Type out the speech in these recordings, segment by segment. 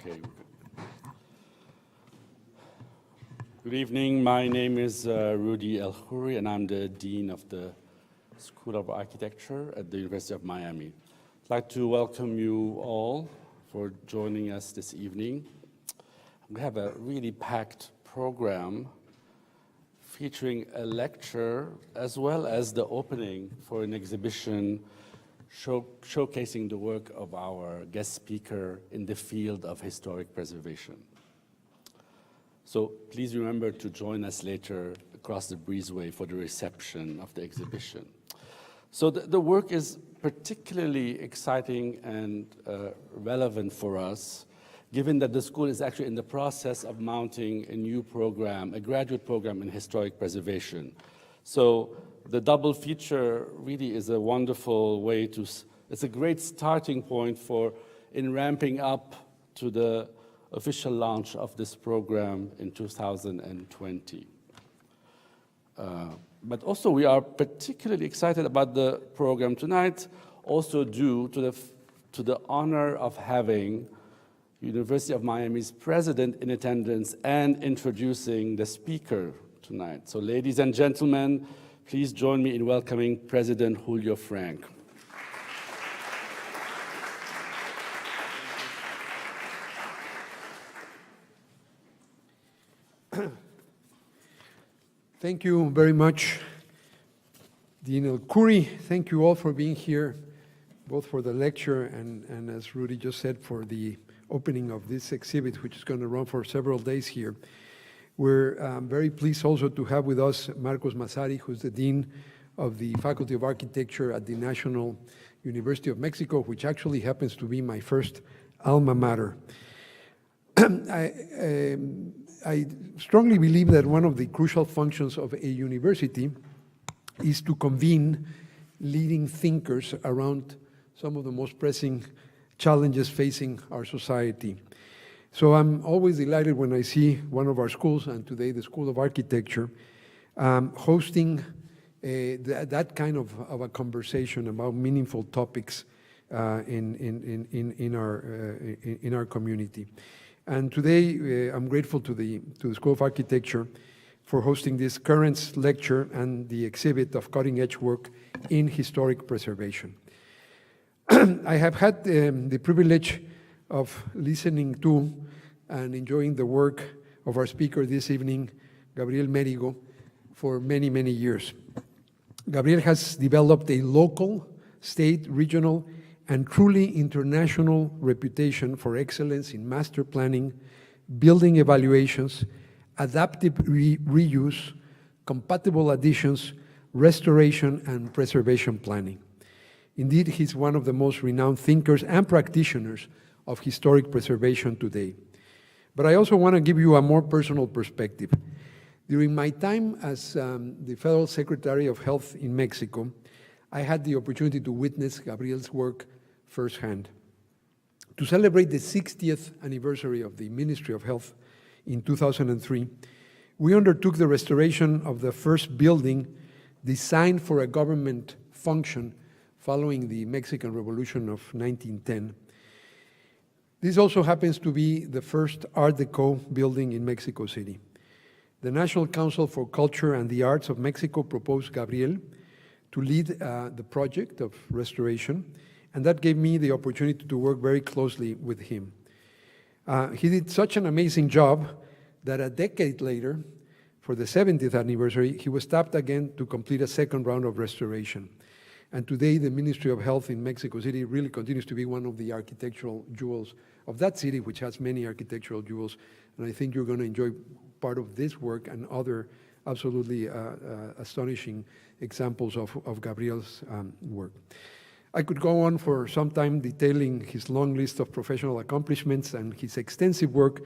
Okay. Good evening. My name is Rudy El-Khoury, and I'm the Dean of the School of Architecture at the University of Miami. I'd like to welcome you all for joining us this evening. We have a really packed program featuring a lecture as well as the opening for an exhibition showcasing the work of our guest speaker in the field of historic preservation. So please remember to join us later across the breezeway for the reception of the exhibition. So the work is particularly exciting and relevant for us, given that the school is actually in the process of mounting a new program, a graduate program in historic preservation. So the double feature really is a wonderful way to, it's a great starting point in ramping up to the official launch of this program in 2020. But also we are particularly excited about the program tonight, also due to the honor of having University of Miami's president in attendance and introducing the speaker tonight. So ladies and gentlemen, please join me in welcoming President Julio Frank. Thank you very much, Dean El-Khoury. Thank you all for being here, both for the lecture and as Rudy just said, for the opening of this exhibit, which is going to run for several days here. We're very pleased also to have with us Marcos Massari, who's the Dean of the Faculty of Architecture at the National University of Mexico, which actually happens to be my first alma mater. I strongly believe that one of the crucial functions of a university is to convene leading thinkers around some of the most pressing challenges facing our society. So I'm always delighted when I see one of our schools, and today the School of Architecture, hosting that kind of a conversation about meaningful topics in our community. And today I'm grateful to the School of Architecture for hosting this currents lecture and the exhibit of cutting-edge work in historic preservation. I have had the privilege of listening to and enjoying the work of our speaker this evening, Gabriel Mérigo, for many, many years. Gabriel has developed a local, state, regional, and truly international reputation for excellence in master planning, building evaluations, adaptive reuse, compatible additions, restoration, and preservation planning. Indeed, he's one of the most renowned thinkers and practitioners of historic preservation today. But I also want to give you a more personal perspective. During my time as the Federal Secretary of Health in Mexico, I had the opportunity to witness Gabriel's work firsthand. To celebrate the 60th anniversary of the Ministry of Health in 2003, we undertook the restoration of the first building designed for a government function following the Mexican Revolution of 1910. This also happens to be the first Art Deco building in Mexico City. The National Council for Culture and the Arts of Mexico proposed Gabriel to lead the project of restoration, and that gave me the opportunity to work very closely with him. He did such an amazing job that a decade later, for the 70th anniversary, he was tapped again to complete a second round of restoration. And today, the Ministry of Health in Mexico City really continues to be one of the architectural jewels of that city, which has many architectural jewels. And I think you're going to enjoy part of this work and other absolutely astonishing examples of Gabriel's work. I could go on for some time detailing his long list of professional accomplishments and his extensive work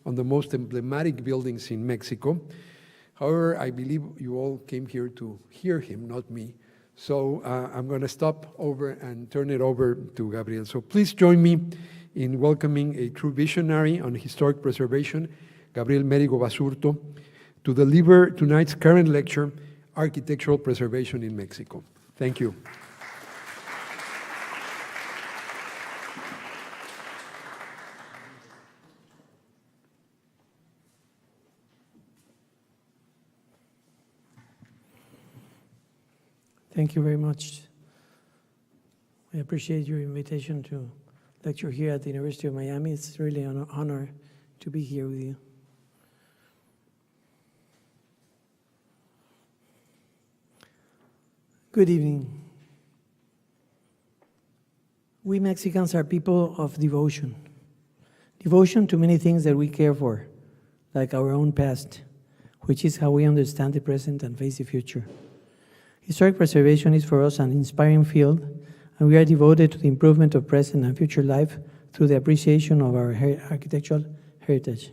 on the most emblematic buildings in Mexico. However, I believe you all came here to hear him, not me. So I'm going to stop over and turn it over to Gabriel. So please join me in welcoming a true visionary on historic preservation, Gabriel Mérigo Basurto, to deliver tonight's current lecture, Architectural Preservation in Mexico. Thank you. Thank you very much. I appreciate your invitation to lecture here at the University of Miami. It's really an honor to be here with you. Good evening. We Mexicans are people of devotion. Devotion to many things that we care for, like our own past, which is how we understand the present and face the future. Historic preservation is for us an inspiring field, and we are devoted to the improvement of present and future life through the appreciation of our architectural heritage.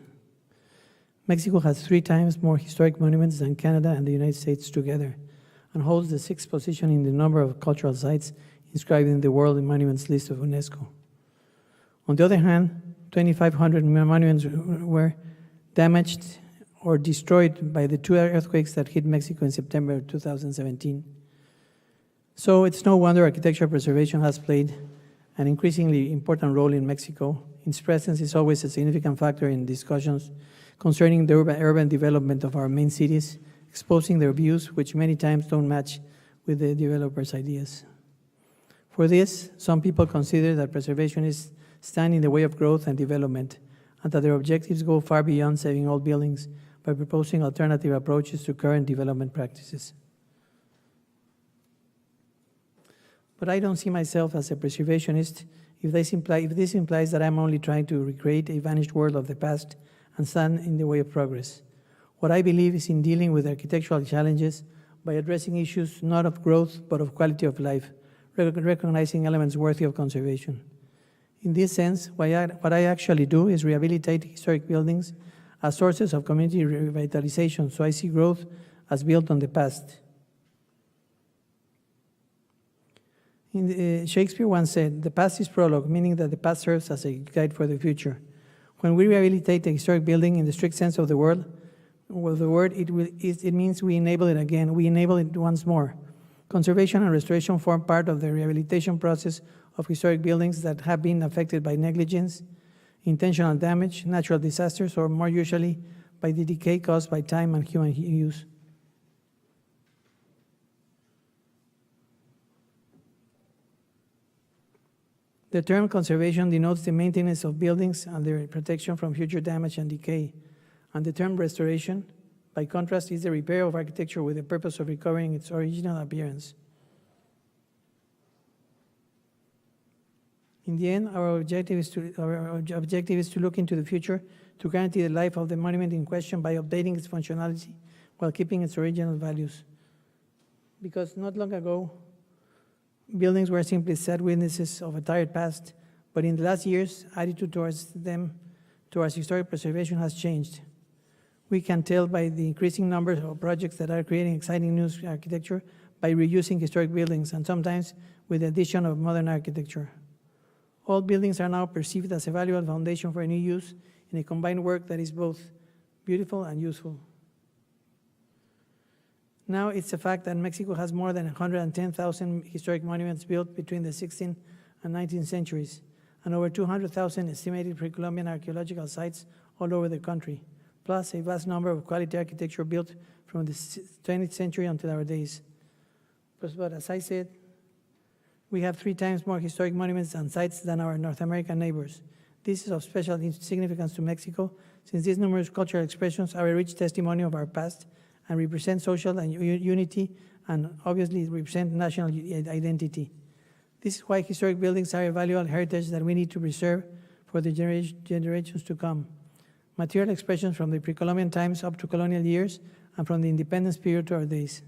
Mexico has 3 times more historic monuments than Canada and the United States together, and holds the 6th position in the number of cultural sites inscribed in the World Monuments list of UNESCO. On the other hand, 2,500 monuments were damaged or destroyed by the 2 earthquakes that hit Mexico in September 2017. So it's no wonder architectural preservation has played an increasingly important role in Mexico. Its presence is always a significant factor in discussions concerning the urban development of our main cities, exposing their views, which many times don't match with the developers' ideas. For this, some people consider that preservationists stand in the way of growth and development, and that their objectives go far beyond saving old buildings by proposing alternative approaches to current development practices. But I don't see myself as a preservationist if this implies that I'm only trying to recreate a vanished world of the past and stand in the way of progress. What I believe is in dealing with architectural challenges by addressing issues not of growth but of quality of life, recognizing elements worthy of conservation. In this sense, what I actually do is rehabilitate historic buildings as sources of community revitalization, so I see growth as built on the past. Shakespeare once said, "The past is prologue," meaning that the past serves as a guide for the future. When we rehabilitate a historic building in the strict sense of the word, it means we enable it again, we enable it once more. Conservation and restoration form part of the rehabilitation process of historic buildings that have been affected by negligence, intentional damage, natural disasters, or more usually by the decay caused by time and human use. The term conservation denotes the maintenance of buildings and their protection from future damage and decay. And the term restoration, by contrast, is the repair of architecture with the purpose of recovering its original appearance. In the end, our objective is to look into the future to guarantee the life of the monument in question by updating its functionality while keeping its original values. Because not long ago, buildings were simply sad witnesses of a tired past, but in the last years, attitude towards historic preservation has changed. We can tell by the increasing number of projects that are creating exciting new architecture by reusing historic buildings and sometimes with the addition of modern architecture. All buildings are now perceived as a valuable foundation for new use in a combined work that is both beautiful and useful. Now it's a fact that Mexico has more than 110,000 historic monuments built between the 16th and 19th centuries, and over 200,000 estimated pre-Columbian archaeological sites all over the country, plus a vast number of quality architecture built from the 20th century until our days. But as I said, we have 3 times more historic monuments and sites than our North American neighbors. This is of special significance to Mexico, since these numerous cultural expressions are a rich testimony of our past and represent social and unity, and obviously represent national identity. This is why historic buildings are a valuable heritage that we need to preserve for the generations to come. Material expressions from the pre-Columbian times up to colonial years, and from the independence period to our days.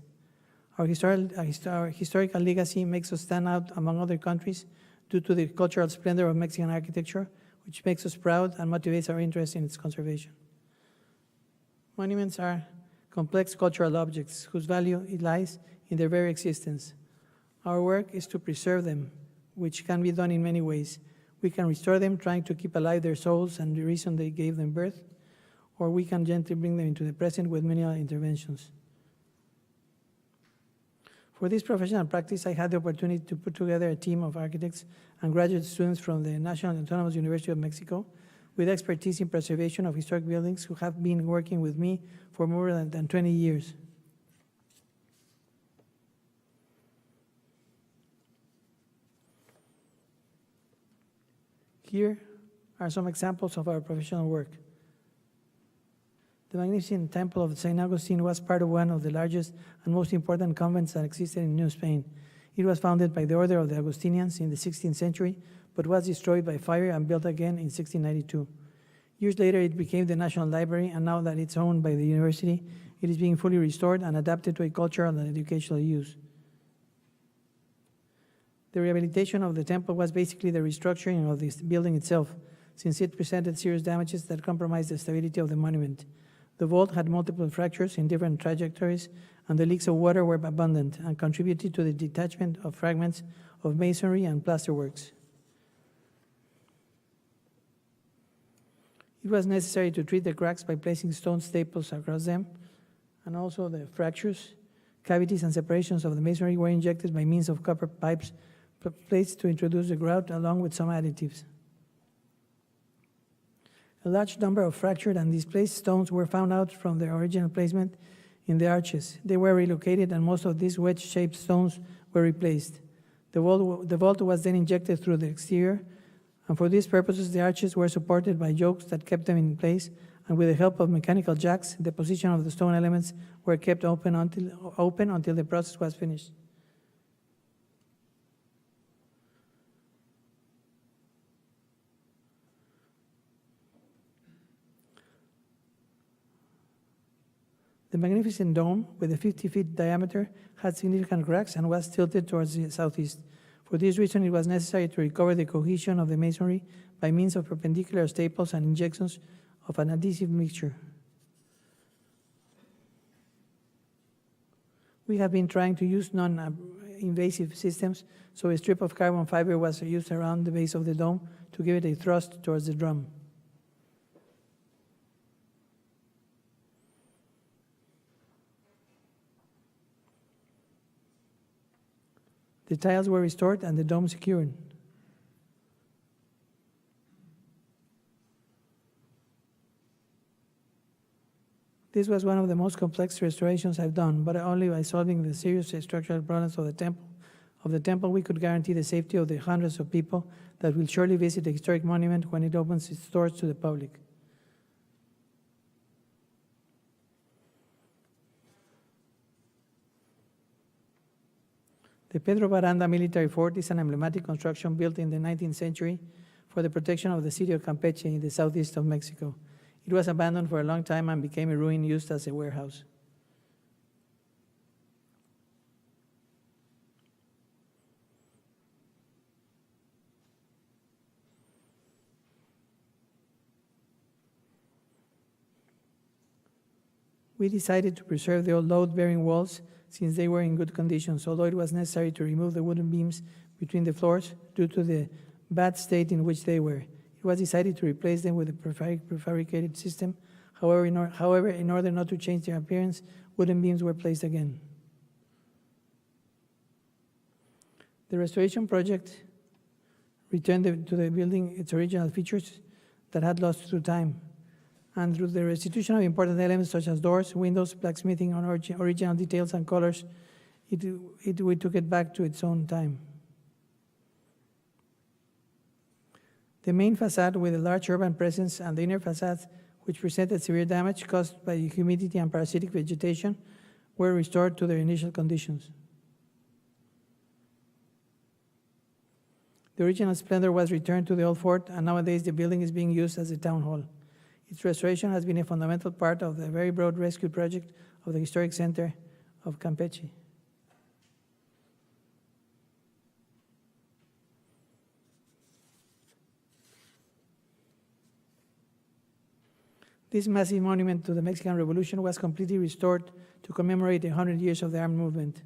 Our historical legacy makes us stand out among other countries due to the cultural splendor of Mexican architecture, which makes us proud and motivates our interest in its conservation. Monuments are complex cultural objects whose value lies in their very existence. Our work is to preserve them, which can be done in many ways. We can restore them, trying to keep alive their souls and the reason they gave them birth, or we can gently bring them into the present with minimal interventions. For this professional practice, I had the opportunity to put together a team of architects and graduate students from the National Autonomous University of Mexico with expertise in preservation of historic buildings who have been working with me for more than 20 years. Here are some examples of our professional work. The magnificent temple of St. Augustine was part of one of the largest and most important convents that existed in New Spain. It was founded by the order of the Augustinians in the 16th century, but was destroyed by fire and built again in 1692. Years later, it became the National Library, and now that it's owned by the university, it is being fully restored and adapted to a cultural and educational use. The rehabilitation of the temple was basically the restructuring of the building itself, since it presented serious damages that compromised the stability of the monument. The vault had multiple fractures in different trajectories, and the leaks of water were abundant and contributed to the detachment of fragments of masonry and plasterworks. It was necessary to treat the cracks by placing stone staples across them, and also the fractures, cavities, and separations of the masonry were injected by means of copper pipes placed to introduce the grout along with some additives. A large number of fractured and displaced stones were found out from their original placement in the arches. They were relocated, and most of these wedge-shaped stones were replaced. The vault was then injected through the exterior, and for these purposes, the arches were supported by yokes that kept them in place, and with the help of mechanical jacks, the position of the stone elements were kept open until the process was finished. The magnificent dome, with a 50-foot diameter, had significant cracks and was tilted towards the southeast. For this reason, it was necessary to recover the cohesion of the masonry by means of perpendicular staples and injections of an adhesive mixture. We have been trying to use non-invasive systems, so a strip of carbon fiber was used around the base of the dome to give it a thrust towards the drum. The tiles were restored and the dome secured. This was one of the most complex restorations I've done, but only by solving the serious structural problems of the temple we could guarantee the safety of the hundreds of people that will surely visit the historic monument when it opens its doors to the public. The Pedro Baranda military fort is an emblematic construction built in the 19th century for the protection of the city of Campeche in the southeast of Mexico. It was abandoned for a long time and became a ruin used as a warehouse. We decided to preserve the old load-bearing walls since they were in good conditions, although it was necessary to remove the wooden beams between the floors due to the bad state in which they were. It was decided to replace them with a prefabricated system. However, in order not to change their appearance, wooden beams were placed again. The restoration project returned to the building its original features that had lost through time, and through the restitution of important elements such as doors, windows, blacksmithing on original details and colors, we took it back to its own time. The main facade with a large urban presence and the inner facades, which presented severe damage caused by humidity and parasitic vegetation, were restored to their initial conditions. The original splendor was returned to the old fort, and nowadays the building is being used as a town hall. Its restoration has been a fundamental part of the very broad rescue project of the Historic Center of Campeche. This massive monument to the Mexican Revolution was completely restored to commemorate 100 years of the armed movement.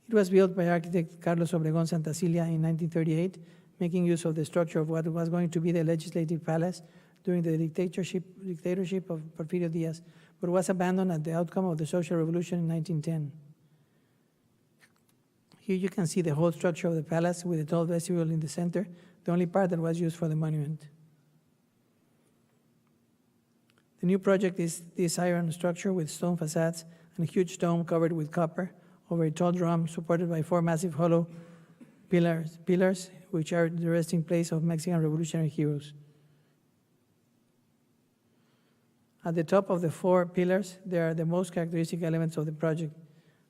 It was built by architect Carlos Obregón Santacilia in 1938, making use of the structure of what was going to be the legislative palace during the dictatorship of Porfirio Diaz, but was abandoned at the outcome of the social revolution in 1910. Here you can see the whole structure of the palace with a tall vestibule in the center, the only part that was used for the monument. The new project is this iron structure with stone facades and a huge dome covered with copper over a tall drum supported by 4 massive hollow pillars which are the resting place of Mexican revolutionary heroes. At the top of the 4 pillars, there are the most characteristic elements of the project: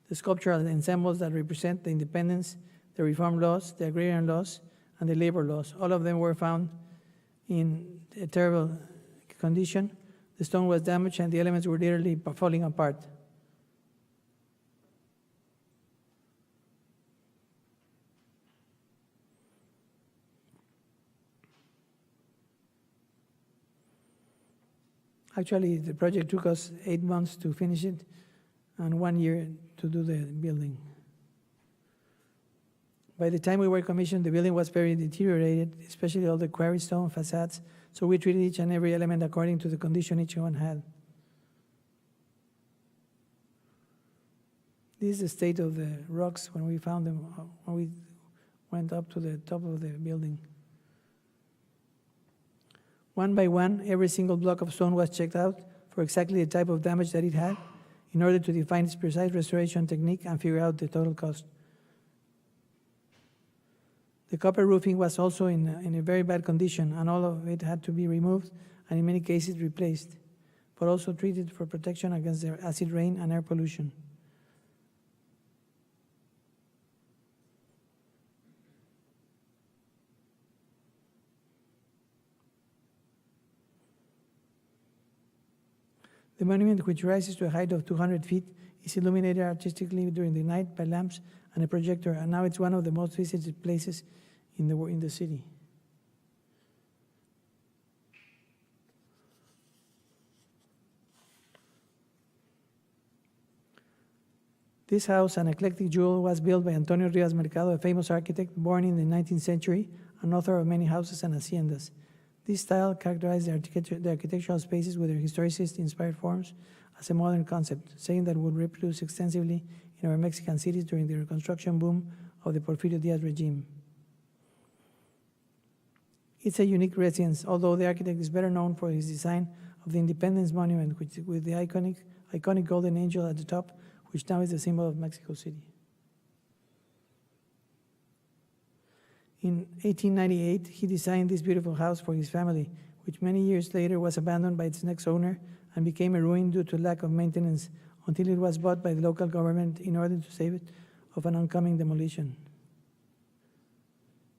the sculptural ensembles that represent the independence, the reform laws, the agrarian laws, and the labor laws. All of them were found in a terrible condition. The stone was damaged and the elements were literally falling apart. Actually, the project took us 8 months to finish it and 1 year to do the building. By the time we were commissioned, the building was very deteriorated, especially all the quarry stone facades, so we treated each and every element according to the condition each one had. This is the state of the rocks when we found them, when we went up to the top of the building. One by one, every single block of stone was checked out for exactly the type of damage that it had in order to define its precise restoration technique and figure out the total cost. The copper roofing was also in a very bad condition, and all of it had to be removed and in many cases replaced, but also treated for protection against the acid rain and air pollution. The monument, which rises to a height of 200 feet, is illuminated artistically during the night by lamps and a projector, and now it's one of the most visited places in the city. This house, an eclectic jewel, was built by Antonio Rivas Mercado, a famous architect born in the 19th century and author of many houses and haciendas. This style characterized the architectural spaces with their historicist-inspired forms as a modern concept, saying that would reproduce extensively in our Mexican cities during the reconstruction boom of the Porfirio Diaz regime. It's a unique residence, although the architect is better known for his design of the Independence Monument, with the iconic golden angel at the top, which now is the symbol of Mexico City. In 1898, he designed this beautiful house for his family, which many years later was abandoned by its next owner and became a ruin due to lack of maintenance until it was bought by the local government in order to save it of an oncoming demolition.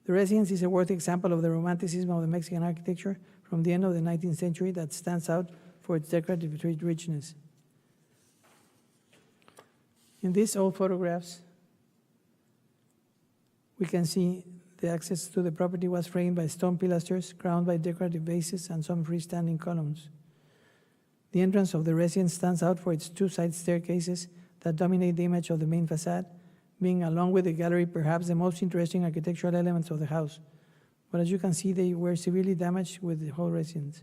The residence is a worthy example of the romanticism of the Mexican architecture from the end of the 19th century that stands out for its decorative richness. In these old photographs, we can see the access to the property was framed by stone pilasters, crowned by decorative vases and some freestanding columns. The entrance of the residence stands out for its 2 side staircases that dominate the image of the main facade, being, along with the gallery, perhaps the most interesting architectural elements of the house. But as you can see, they were severely damaged with the whole residence.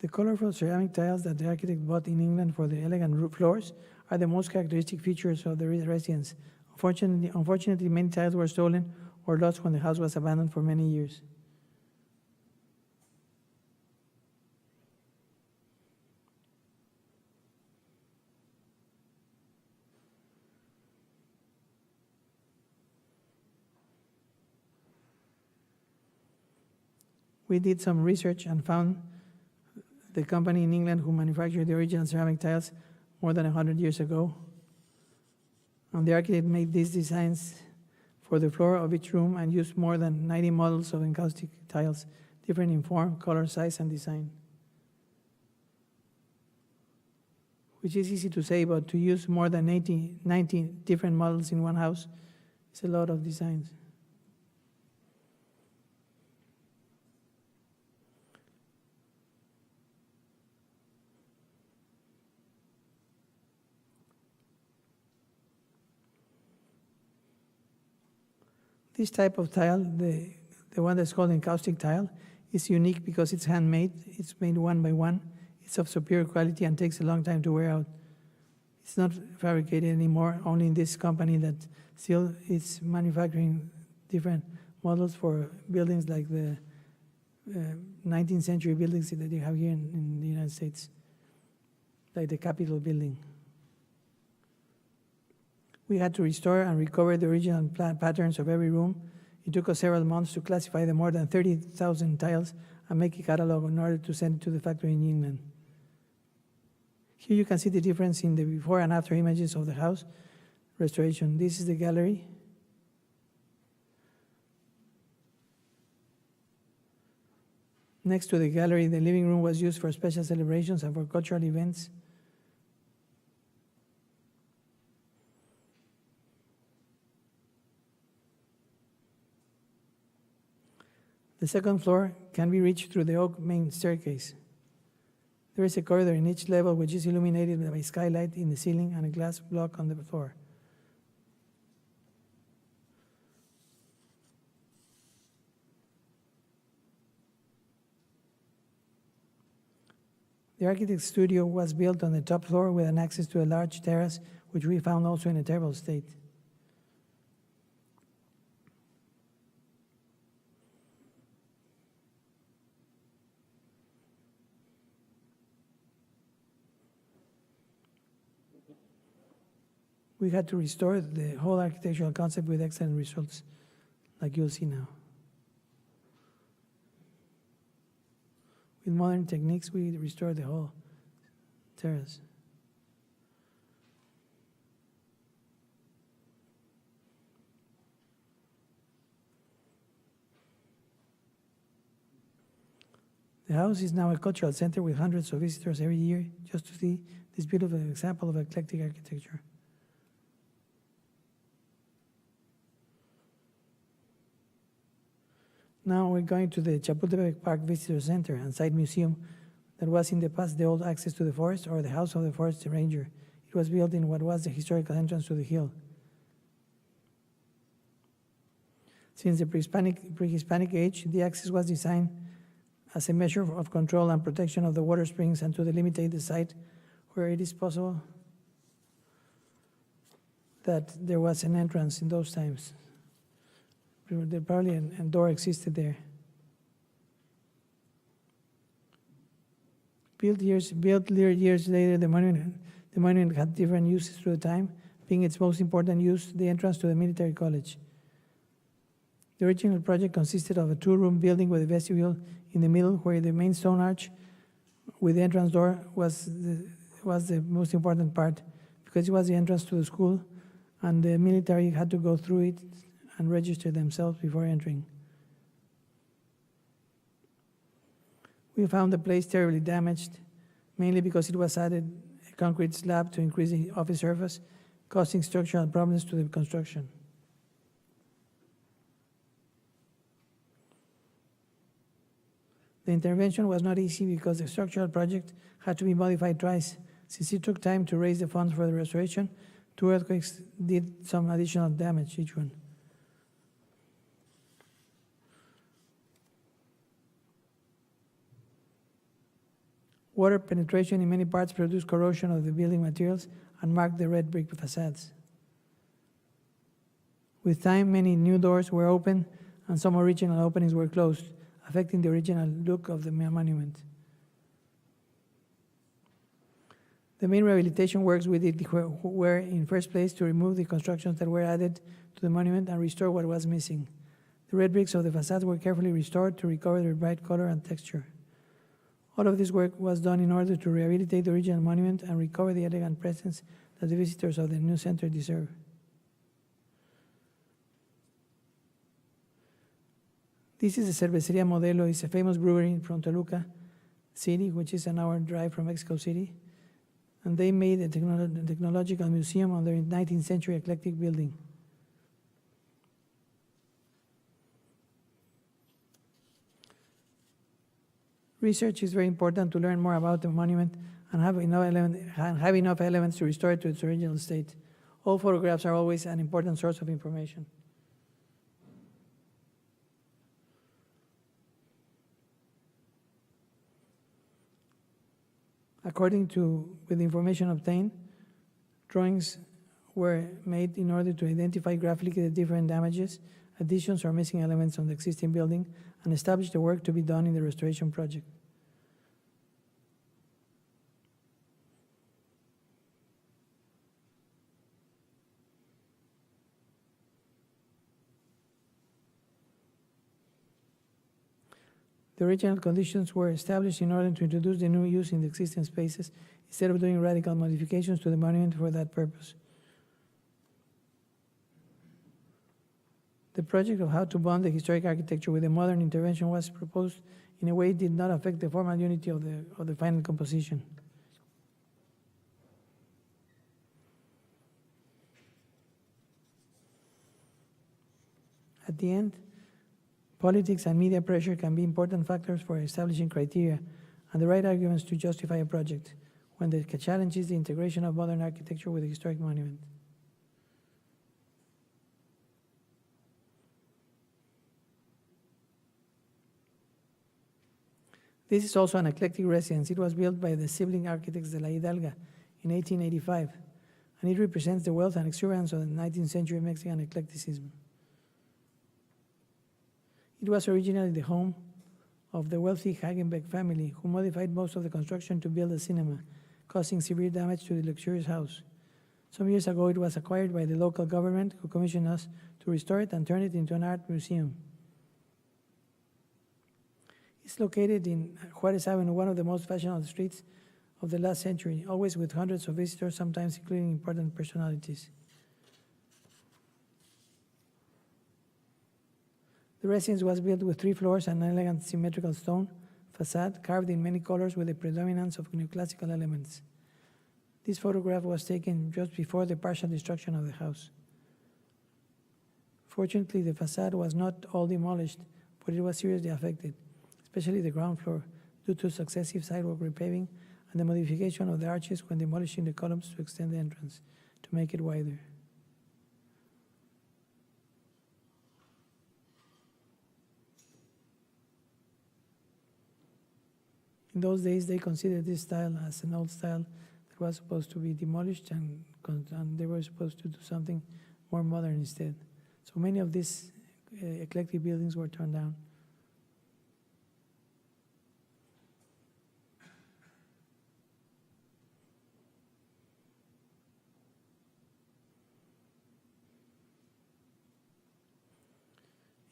The colorful ceramic tiles that the architect bought in England for the elegant roof floors are the most characteristic features of the residence. Unfortunately, many tiles were stolen or lost when the house was abandoned for many years. We did some research and found the company in England who manufactured the original ceramic tiles more than 100 years ago. And the architect made these designs for the floor of each room and used more than 90 models of encaustic tiles, different in form, color, size, and design. Which is easy to say, but to use more than 90 different models in one house is a lot of designs. This type of tile, the one that's called encaustic tile, is unique because it's handmade. It's made one by one. It's of superior quality and takes a long time to wear out. It's not fabricated anymore, only in this company that still is manufacturing different models for buildings like the 19th century buildings that you have here in the United States, like the Capitol building. We had to restore and recover the original patterns of every room. It took us several months to classify the more than 30,000 tiles and make a catalog in order to send it to the factory in England. Here you can see the difference in the before and after images of the house restoration. This is the gallery. Next to the gallery, the living room was used for special celebrations and for cultural events. The second floor can be reached through the oak main staircase. There is a corridor in each level which is illuminated by skylight in the ceiling and a glass block on the floor. The architect's studio was built on the top floor with an access to a large terrace, which we found also in a terrible state. We had to restore the whole architectural concept with excellent results, like you'll see now. With modern techniques, we restored the whole terrace. The house is now a cultural center with hundreds of visitors every year just to see this beautiful example of eclectic architecture. Now we're going to the Chapultepec Park Visitor Center and Site Museum that was in the past the old access to the forest or the house of the forest ranger. It was built in what was the historical entrance to the hill. Since the pre-Hispanic age, the access was designed as a measure of control and protection of the water springs and to delimitate the site where it is possible that there was an entrance in those times. There probably a door existed there. Built years later, the monument had different uses through the time, being its most important use the entrance to the military college. The original project consisted of a two-room building with a vestibule in the middle, where the main stone arch with the entrance door was the most important part, because it was the entrance to the school, and the military had to go through it and register themselves before entering. We found the place terribly damaged, mainly because it was added a concrete slab to increase the office surface, causing structural problems to the construction. The intervention was not easy because the structural project had to be modified twice. Since it took time to raise the funds for the restoration, 2 earthquakes did some additional damage, each one. Water penetration in many parts produced corrosion of the building materials and marked the red brick facades. With time, many new doors were opened and some original openings were closed, affecting the original look of the monument. The main rehabilitation works we did were, in first place, to remove the constructions that were added to the monument and restore what was missing. The red bricks of the facades were carefully restored to recover their bright color and texture. All of this work was done in order to rehabilitate the original monument and recover the elegant presence that the visitors of the new center deserve. This is the Cerveceria Modelo. It's a famous brewery from Toluca City, which is an hour drive from Mexico City. And they made a technological museum on their 19th century eclectic building. Research is very important to learn more about the monument and have enough elements to restore it to its original state. All photographs are always an important source of information. With the information obtained, drawings were made in order to identify graphically the different damages, additions, or missing elements on the existing building and establish the work to be done in the restoration project. The original conditions were established in order to introduce the new use in the existing spaces instead of doing radical modifications to the monument for that purpose. The project of how to bond the historic architecture with a modern intervention was proposed in a way it did not affect the formal unity of the final composition. At the end, politics and media pressure can be important factors for establishing criteria and the right arguments to justify a project when the challenge is the integration of modern architecture with a historic monument. This is also an eclectic residence. It was built by the sibling architects de la Hidalga in 1885, and it represents the wealth and exuberance of the 19th century Mexican eclecticism. It was originally the home of the wealthy Hagenbeck family, who modified most of the construction to build a cinema, causing severe damage to the luxurious house. Some years ago, it was acquired by the local government, who commissioned us to restore it and turn it into an art museum. It's located in Juarez Avenue, one of the most fashionable streets of the last century, always with hundreds of visitors, sometimes including important personalities. The residence was built with 3 floors and an elegant symmetrical stone facade carved in many colors with a predominance of neoclassical elements. This photograph was taken just before the partial destruction of the house. Fortunately, the facade was not all demolished, but it was seriously affected, especially the ground floor, due to successive sidewalk repaving and the modification of the arches when demolishing the columns to extend the entrance to make it wider. In those days, they considered this style as an old style that was supposed to be demolished, and they were supposed to do something more modern instead. So many of these eclectic buildings were torn down.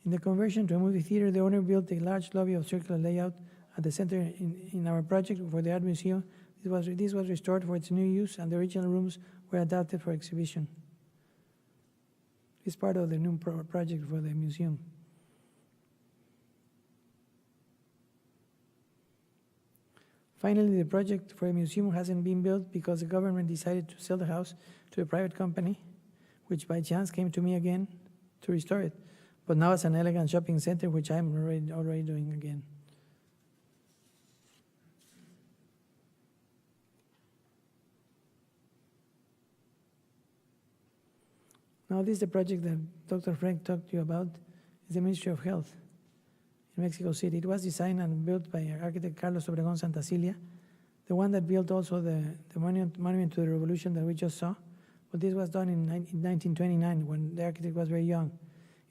In the conversion to a movie theater, the owner built a large lobby of circular layout at the center in our project for the art museum. This was restored for its new use, and the original rooms were adapted for exhibition. It's part of the new project for the museum. Finally, the project for a museum hasn't been built because the government decided to sell the house to a private company, which by chance came to me again to restore it, but now it's an elegant shopping center, which I'm already doing again. Now, this is the project that Dr. Frank talked to you about. It's the Ministry of Health in Mexico City. It was designed and built by architect Carlos Obregón Santacilia, the one that built also the monument to the revolution that we just saw. But this was done in 1929, when the architect was very young.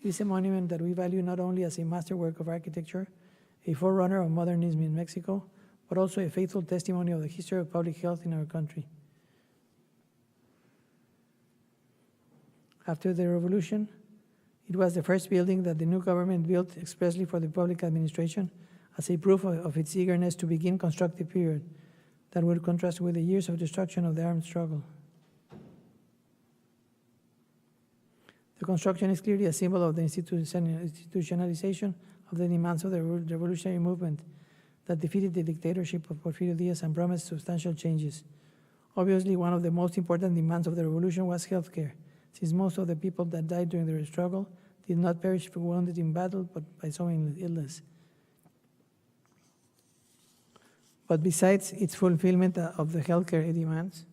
It is a monument that we value not only as a masterwork of architecture, a forerunner of modernism in Mexico, but also a faithful testimony of the history of public health in our country. After the revolution, it was the first building that the new government built expressly for the public administration as a proof of its eagerness to begin constructive period that would contrast with the years of destruction of the armed struggle. The construction is clearly a symbol of the institutionalization of the demands of the revolutionary movement that defeated the dictatorship of Porfirio Diaz and promised substantial changes. Obviously, one of the most important demands of the revolution was healthcare, since most of the people that died during the struggle did not perish wounded in battle, but by some illness. But besides its fulfillment of the healthcare demands,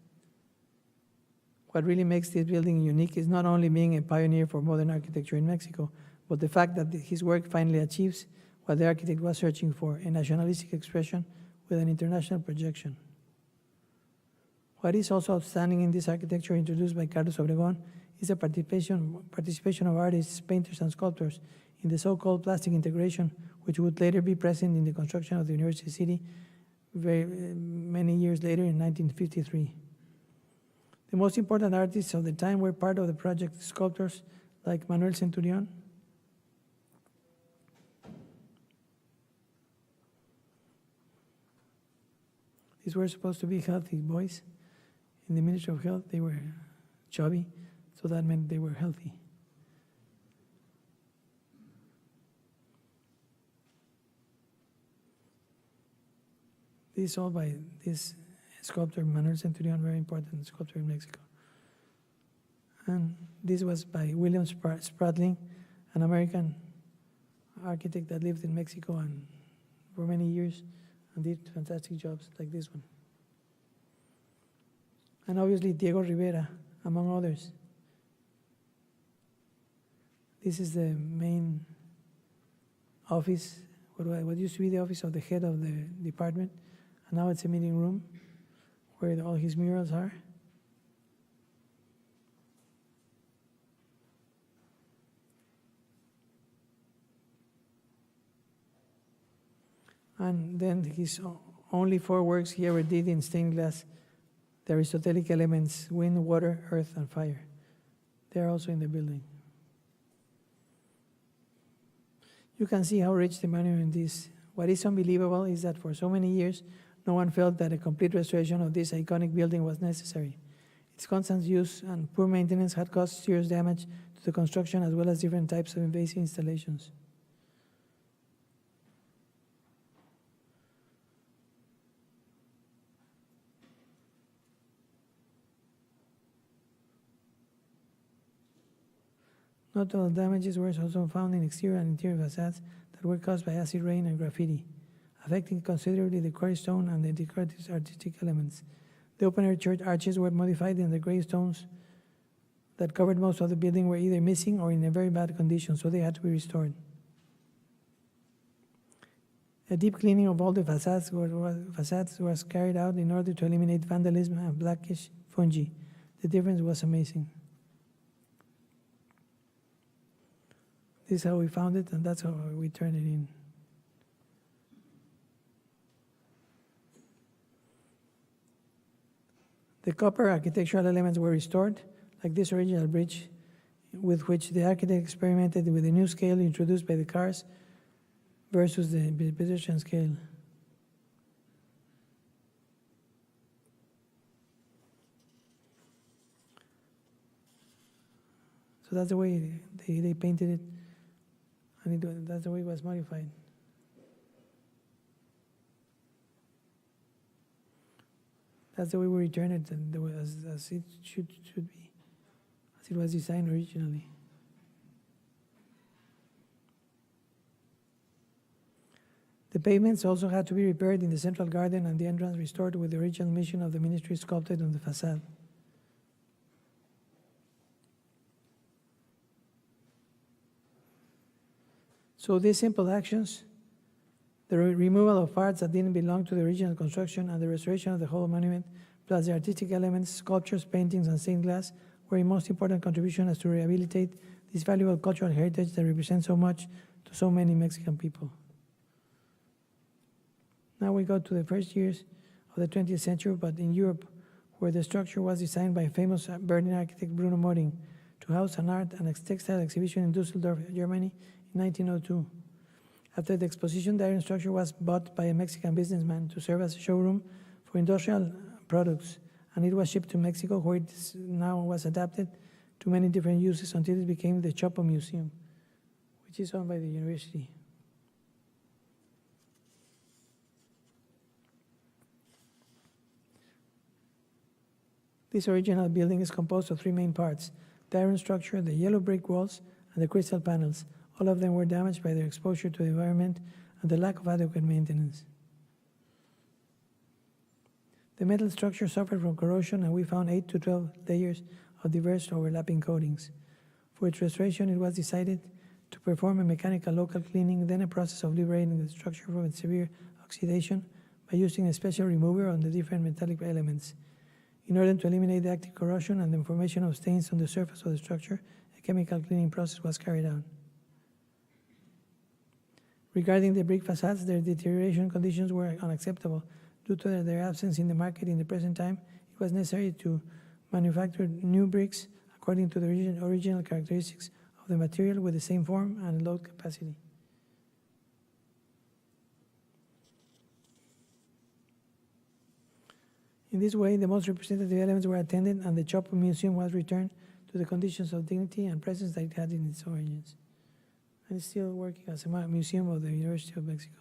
what really makes this building unique is not only being a pioneer for modern architecture in Mexico, but the fact that his work finally achieves what the architect was searching for, a nationalistic expression with an international projection. What is also outstanding in this architecture introduced by Carlos Obregón is the participation of artists, painters, and sculptors in the so-called plastic integration, which would later be present in the construction of the University City many years later in 1953. The most important artists of the time were part of the project, sculptors like Manuel Centurion, these were supposed to be healthy boys. In the Ministry of Health, they were chubby, so that meant they were healthy. This is all by this sculptor, Manuel Centurion, very important sculptor in Mexico. And this was by William Spratling, an American architect that lived in Mexico and for many years and did fantastic jobs like this one. And obviously Diego Rivera, among others. This is the main office, what used to be the office of the head of the department, and now it's a meeting room where all his murals are. And then his only 4 works he ever did in stained glass, the Aristotelic elements, wind, water, earth, and fire. They're also in the building. You can see how rich the monument is. What is unbelievable is that for so many years, no one felt that a complete restoration of this iconic building was necessary. Its constant use and poor maintenance had caused serious damage to the construction as well as different types of invasive installations. Notable damages were also found in exterior and interior facades that were caused by acid rain and graffiti, affecting considerably the quarry stone and the decorative artistic elements. The open-air church arches were modified, and the gray stones that covered most of the building were either missing or in a very bad condition, so they had to be restored. A deep cleaning of all the facades was carried out in order to eliminate vandalism and blackish fungi. The difference was amazing. This is how we found it, and that's how we turned it in. The copper architectural elements were restored, like this original bridge, with which the architect experimented with a new scale introduced by the cars versus the pedestrian scale. So that's the way they painted it. And that's the way it was modified. That's the way we return it, and as it should be, as it was designed originally. The pavements also had to be repaired in the central garden and the entrance restored with the original mission of the ministry sculpted on the facade. So these simple actions, the removal of parts that didn't belong to the original construction and the restoration of the whole monument, plus the artistic elements, sculptures, paintings, and stained glass, were a most important contribution as to rehabilitate this valuable cultural heritage that represents so much to so many Mexican people. Now we go to the first years of the 20th century, but in Europe, where the structure was designed by famous Berlin architect Bruno Moring to house an art and textile exhibition in Düsseldorf, Germany, in 1902. After the exposition, the iron structure was bought by a Mexican businessman to serve as a showroom for industrial products, and it was shipped to Mexico, where it now was adapted to many different uses until it became the Chopo Museum, which is owned by the university. This original building is composed of 3 main parts: the iron structure, the yellow brick walls, and the crystal panels. All of them were damaged by their exposure to the environment and the lack of adequate maintenance. The metal structure suffered from corrosion, and we found 8 to 12 layers of diverse overlapping coatings. For its restoration, it was decided to perform a mechanical local cleaning, then a process of liberating the structure from its severe oxidation by using a special remover on the different metallic elements. In order to eliminate the active corrosion and the formation of stains on the surface of the structure, a chemical cleaning process was carried out. Regarding the brick facades, their deterioration conditions were unacceptable. Due to their absence in the market in the present time, it was necessary to manufacture new bricks according to the original characteristics of the material with the same form and load capacity. In this way, the most representative elements were attended and the Chopo Museum was returned to the conditions of dignity and presence that it had in its origins. And it's still working as a museum of the University of Mexico.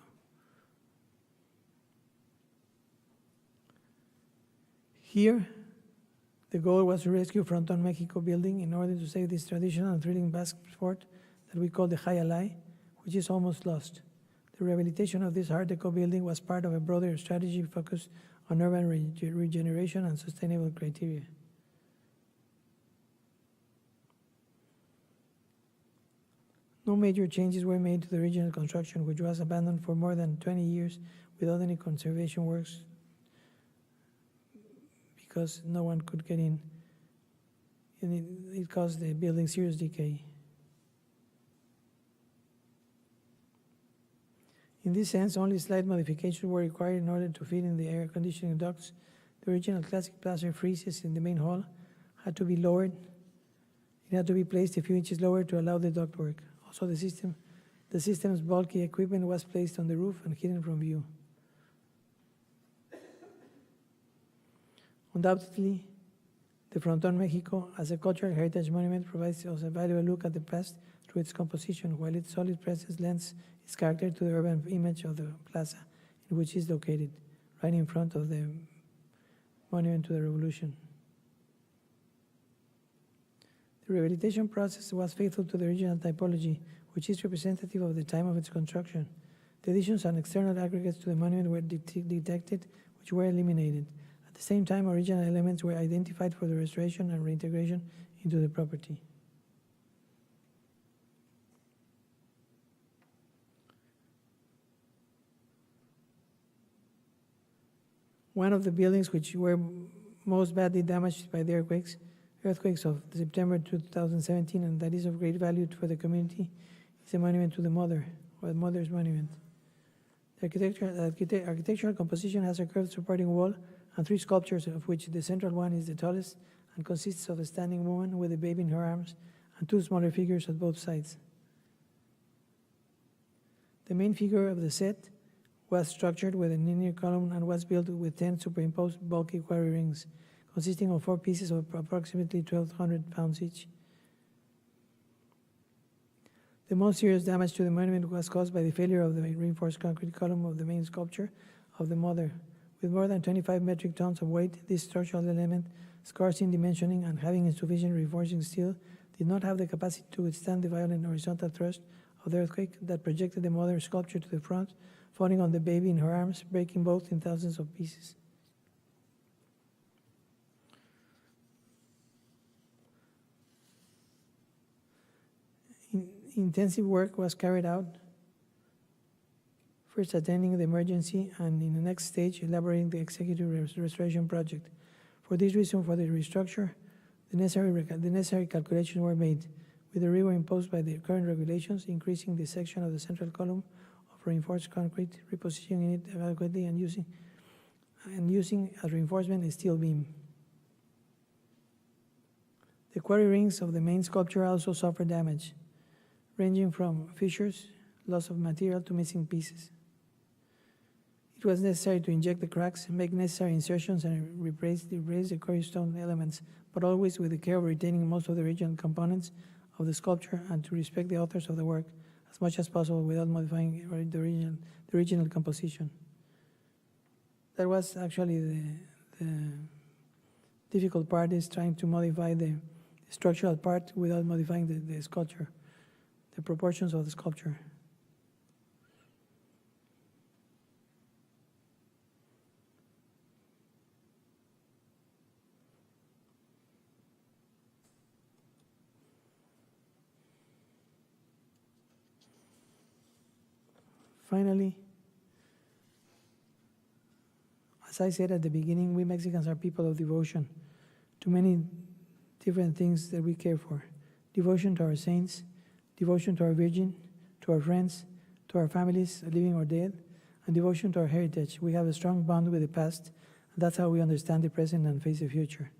Here, the goal was to rescue Fronton Mexico building in order to save this traditional and thrilling basque sport that we call the High Alai, which is almost lost. The rehabilitation of this Art Deco building was part of a broader strategy focused on urban regeneration and sustainable criteria. No major changes were made to the original construction, which was abandoned for more than 20 years without any conservation works because no one could get in, and it caused the building serious decay. In this sense, only slight modifications were required in order to fit in the air conditioning ducts. The original classic plaster friezes in the main hall had to be lowered. It had to be placed a few inches lower to allow the ductwork. Also, the system's bulky equipment was placed on the roof and hidden from view. Undoubtedly, the Fronton Mexico, as a cultural heritage monument, provides us a valuable look at the past through its composition, while its solid presence lends its character to the urban image of the plaza in which it is located, right in front of the Monument to the Revolution. The rehabilitation process was faithful to the original typology, which is representative of the time of its construction. The additions and external aggregates to the monument were detected, which were eliminated. At the same time, original elements were identified for the restoration and reintegration into the property. One of the buildings which were most badly damaged by the earthquakes of September 2017, and that is of great value for the community, is a monument to the Mother, or the Mother's Monument. The architectural composition has a curved supporting wall and three sculptures, of which the central one is the tallest and consists of a standing woman with a baby in her arms and two smaller figures at both sides. The main figure of the set was structured with a linear column and was built with 10 superimposed bulky quarry rings, consisting of 4 pieces of approximately 1,200 pounds each. The most serious damage to the monument was caused by the failure of the reinforced concrete column of the main sculpture of the Mother. With more than 25 metric tons of weight, this structural element, scarce in dimensioning and having insufficient reinforcing steel, did not have the capacity to withstand the violent horizontal thrust of the earthquake that projected the Mother sculpture to the front, falling on the baby in her arms, breaking both in thousands of pieces. Intensive work was carried out, first attending the emergency and in the next stage elaborating the executive restoration project. For this reason, for the restructure, the necessary calculations were made, with the rigor imposed by the current regulations, increasing the section of the central column of reinforced concrete, repositioning it adequately, and using as reinforcement a steel beam. The quarry rings of the main sculpture also suffered damage, ranging from fissures, loss of material, to missing pieces. It was necessary to inject the cracks, make necessary insertions, and replace the cornerstone elements, but always with the care of retaining most of the original components of the sculpture and to respect the authors of the work as much as possible without modifying the original composition. That was actually the difficult part, is trying to modify the structural part without modifying the sculpture, the proportions of the sculpture. Finally, As I said at the beginning, we Mexicans are people of devotion to many different things that we care for. Devotion to our saints, devotion to our Virgin, to our friends, to our families, living or dead, and devotion to our heritage. We have a strong bond with the past, and that's how we understand the present and face the future.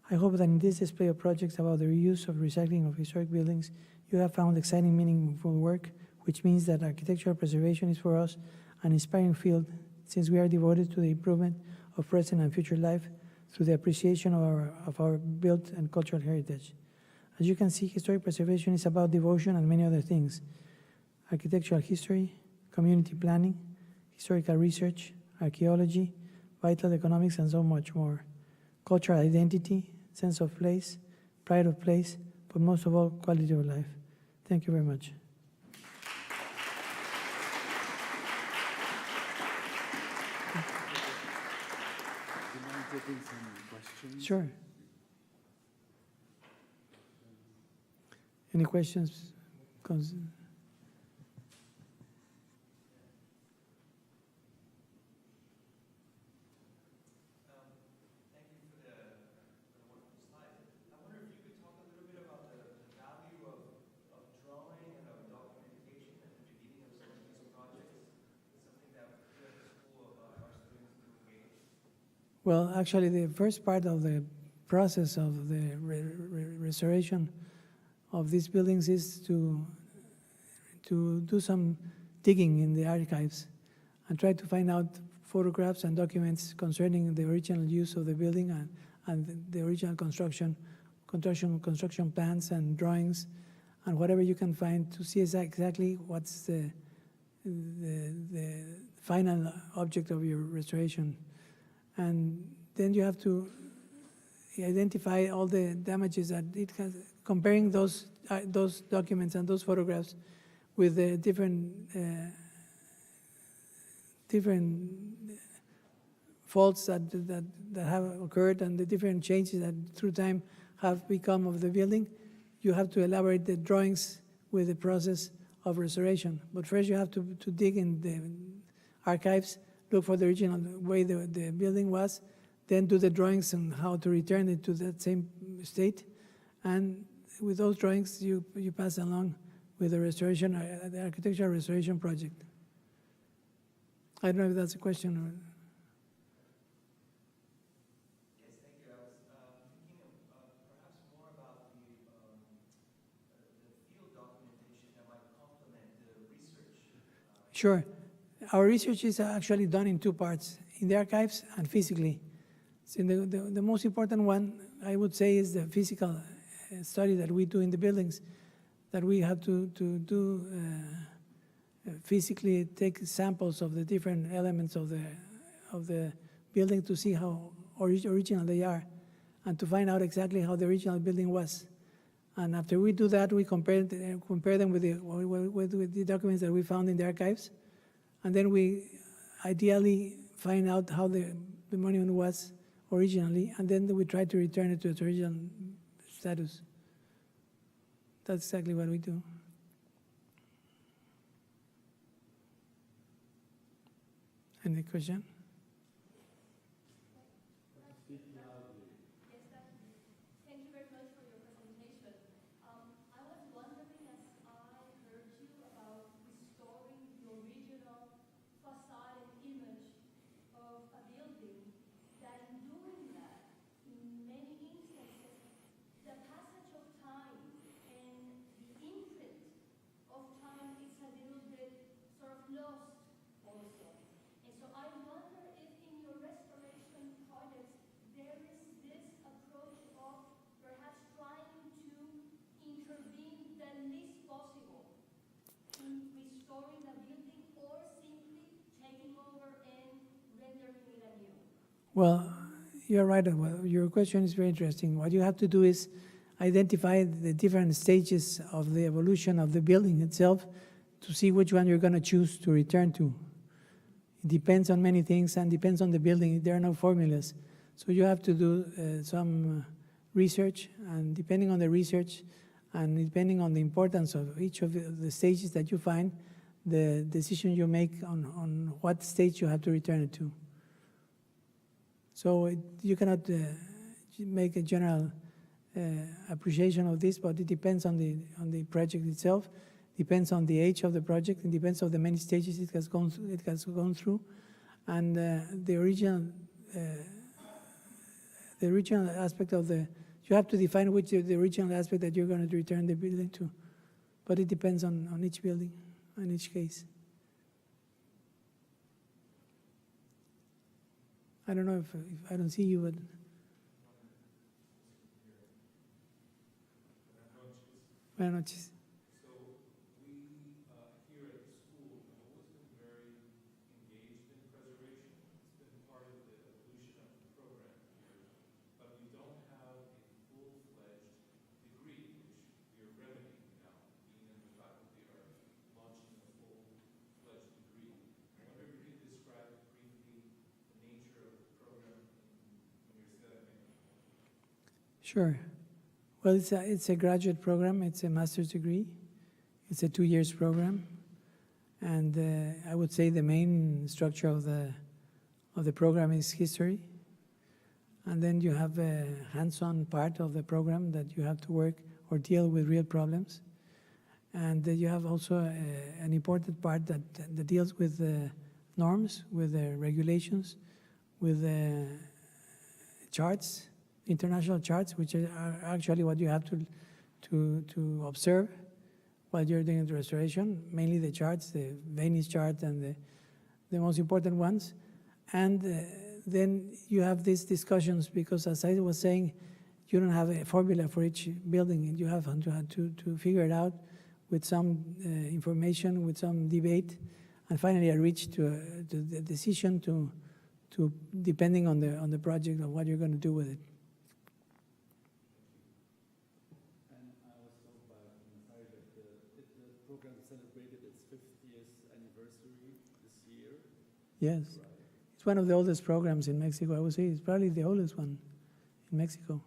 I hope that in this display of projects about the reuse of recycling of historic buildings, you have found exciting, meaningful work, which means that architectural preservation is for us an inspiring field, since we are devoted to the improvement of present and future life through the appreciation of our built and cultural heritage. As you can see, historic preservation is about devotion and many other things: architectural history, community planning, historical research, archaeology, vital economics, and so much more. Cultural identity, sense of place, pride of place, but most of all, quality of life. Thank you very much. Do you mind taking some questions? Sure. Any questions? Well, actually, the first part of the process of the restoration of these buildings is to do some digging in the archives and try to find out photographs and documents concerning the original use of the building and the original construction plans and drawings and whatever you can find to see exactly what's the final object of your restoration. And then you have to identify all the damages that it has, comparing those documents and those photographs with the different faults that have occurred and the different changes that through time have become of the building. You have to elaborate the drawings with the process of restoration. But first you have to dig in the archives, look for the original way the building was, then do the drawings on how to return it to that same state. And with those drawings, you pass along with the restoration, the architectural restoration project. I don't know if that's a question or... Yes, thank you. I was thinking of perhaps more about the field documentation that might complement the research. Sure. Our research is actually done in two parts, in the archives and physically. So the most important one, I would say, is the physical study that we do in the buildings, that we have to do physically take samples of the different elements of the building to see how original they are and to find out exactly how the original building was. And after we do that, we compare them with the documents that we found in the archives. And then we ideally find out how the monument was originally, and then we try to return it to its original status. That's exactly what we do. Any question? Thank you very much for your presentation. I was wondering, as I heard you about restoring the original facade and image of a building, that in doing that, in many instances, the passage of time and the imprint of time is a little bit sort of lost also. And so I wonder if in your restoration projects there is this approach of perhaps trying to intervene the least possible in restoring the building, or simply taking over and rendering it anew. Well, you're right. Well, your question is very interesting. What you have to do is identify the different stages of the evolution of the building itself to see which one you're going to choose to return to. It depends on many things and depends on the building. There are no formulas. So you have to do some research, and depending on the research and depending on the importance of each of the stages that you find, the decision you make on what stage you have to return it to. So you cannot make a general appreciation of this, but it depends on the project itself, depends on the age of the project, and depends on the many stages it has gone through, and the original aspect of the. You have to define which is the original aspect that you're going to return the building to, but it depends on each building, on each case. I don't know if I don't see you, but. Buenas noches. So we here at the school have always been very engaged in preservation. It's been part of the evolution of the program here, but we don't have a full-fledged degree, which we are remedying now. Dean and the faculty are launching a full-fledged degree. I wonder if you could describe briefly the nature of the program in Universidad de México. Sure. Well, it's a graduate program. It's a master's degree. It's a 2 years program, and I would say the main structure of the program is history, and then you have a hands-on part of the program that you have to work or deal with real problems, and you have also an important part that deals with norms, with regulations, with charts. International charts, which are actually what you have to observe while you're doing the restoration, mainly the charts, the Venice chart and the most important ones. And then you have these discussions because, as I was saying, you don't have a formula for each building. You have to figure it out with some information, with some debate, and finally I reach to the decision to depending on the project of what you're going to do with it. Yes, it's one of the oldest programs in Mexico. I would say it's probably the oldest one in Mexico.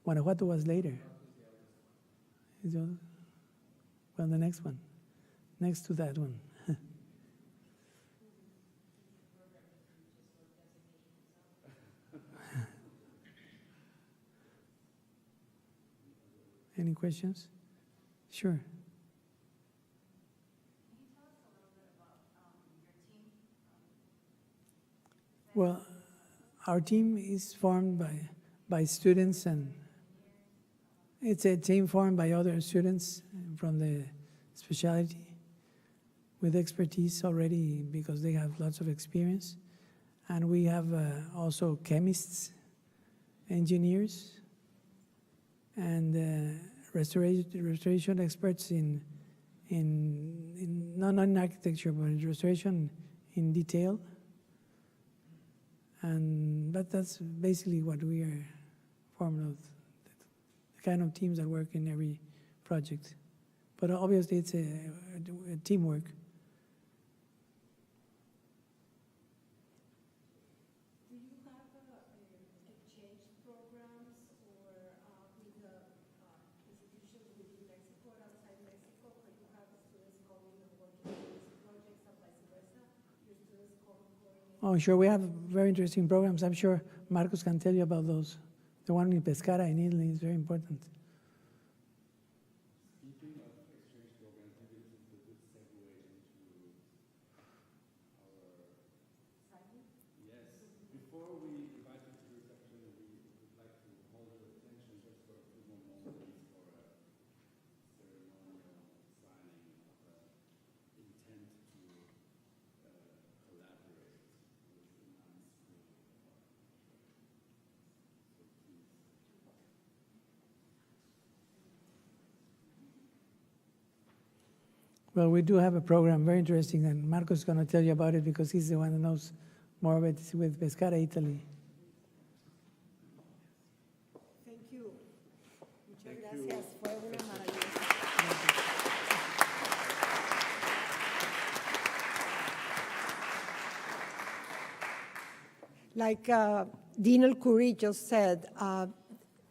Guanajuato was later. Well, the next one, next to that one. Any questions? Sure. Can you tell us a little bit about your team? Well, our team is formed by students, and it's a team formed by other students from the specialty with expertise already because they have lots of experience. And we have also chemists, engineers, and restoration experts in not in architecture, but in restoration in detail. And that's basically what we are formed of, the kind of teams that work in every project. But obviously it's a teamwork. Do you have exchange programs or with the institutions within Mexico or outside Mexico, where you have students coming and working on these projects and vice versa? Your students come coordinate? Oh, sure, we have very interesting programs. I'm sure Marcos can tell you about those. The one in Pescara in Italy is very important. Speaking of exchange programs, maybe this is a good segue into our... Yes. Before we invite you to the reception, we would like to hold your attention just for a few more moments for a ceremonial signing of an intent to collaborate with the non-school. So please. Well, we do have a program, very interesting, and Marcos is going to tell you about it because he's the one who knows more of it with Pescara, Italy. Thank you. Muchas gracias. Fue una maravillosa. Like Dean El-Khoury just said,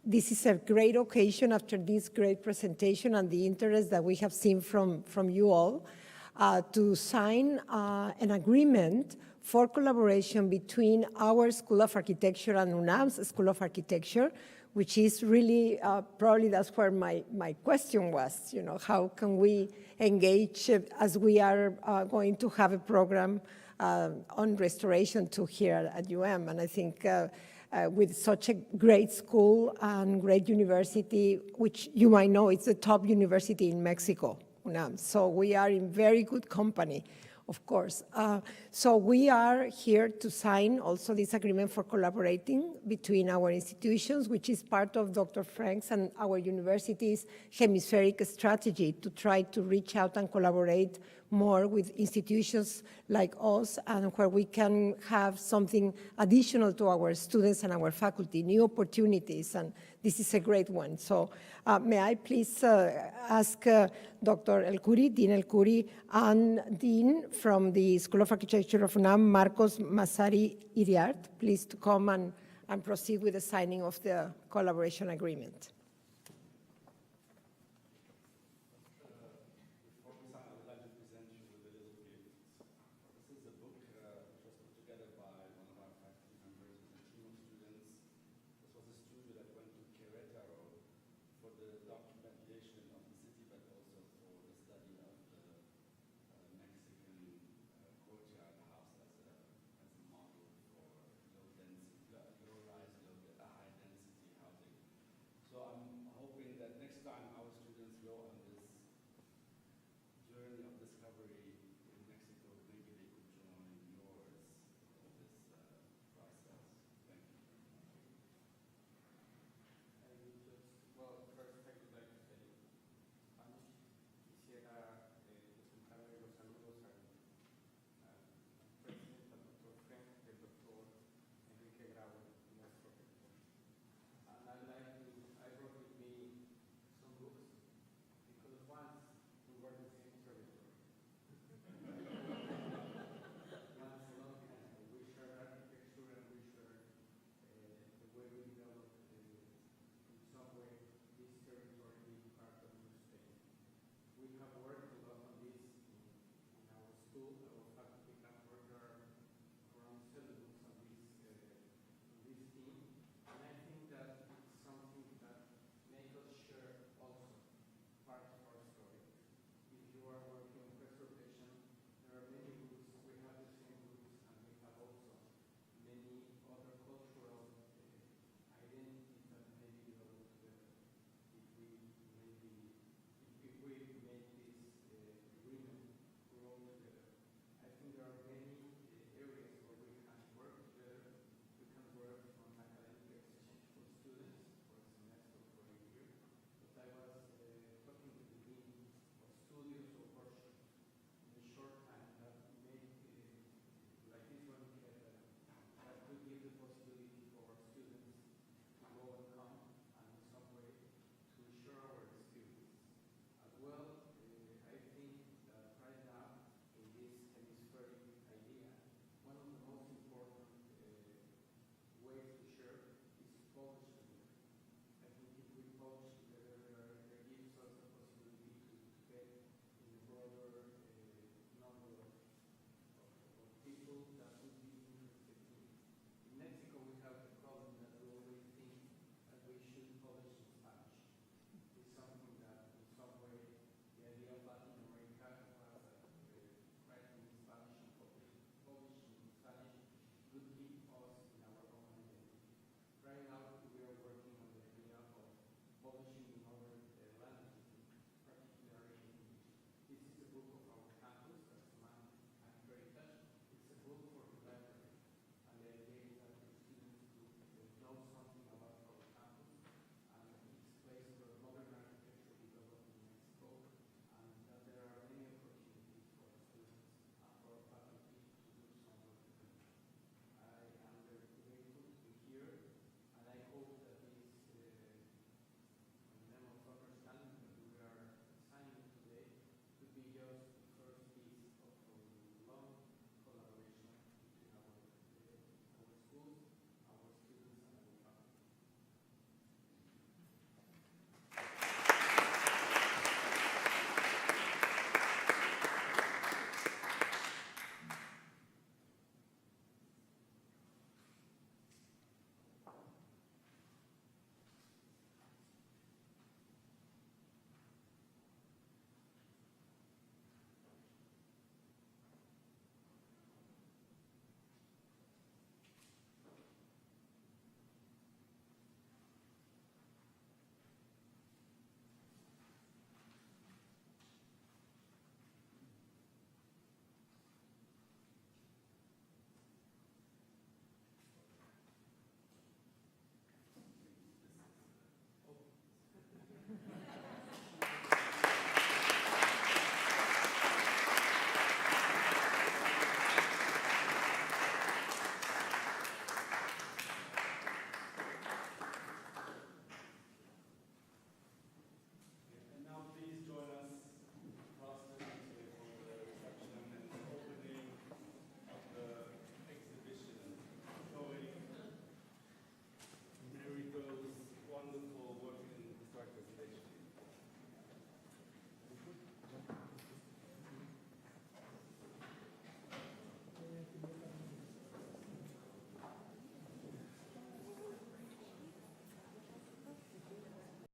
This is a great occasion after this great presentation and the interest that we have seen from you all to sign an agreement for collaboration between our School of Architecture and UNAM's School of Architecture, which is really, probably that's where my question was, how can we engage as we are going to have a program on restoration too here at UM. And I think with such a great school and great university, which you might know, it's the top university in Mexico, UNAM. So we are in very good company, of course. So we are here to sign also this agreement for collaborating between our institutions, which is part of Dr. Frank's and our university's hemispheric strategy to try to reach out and collaborate more with institutions like us, and where we can have something additional to our students and our faculty, new opportunities, and this is a great one. So may I please ask Dr. El Khoury, Dean El Khoury, and Dean from the School of Architecture of UNAM, Marcos Massari Iriart, please to come and proceed with the signing of the collaboration agreement.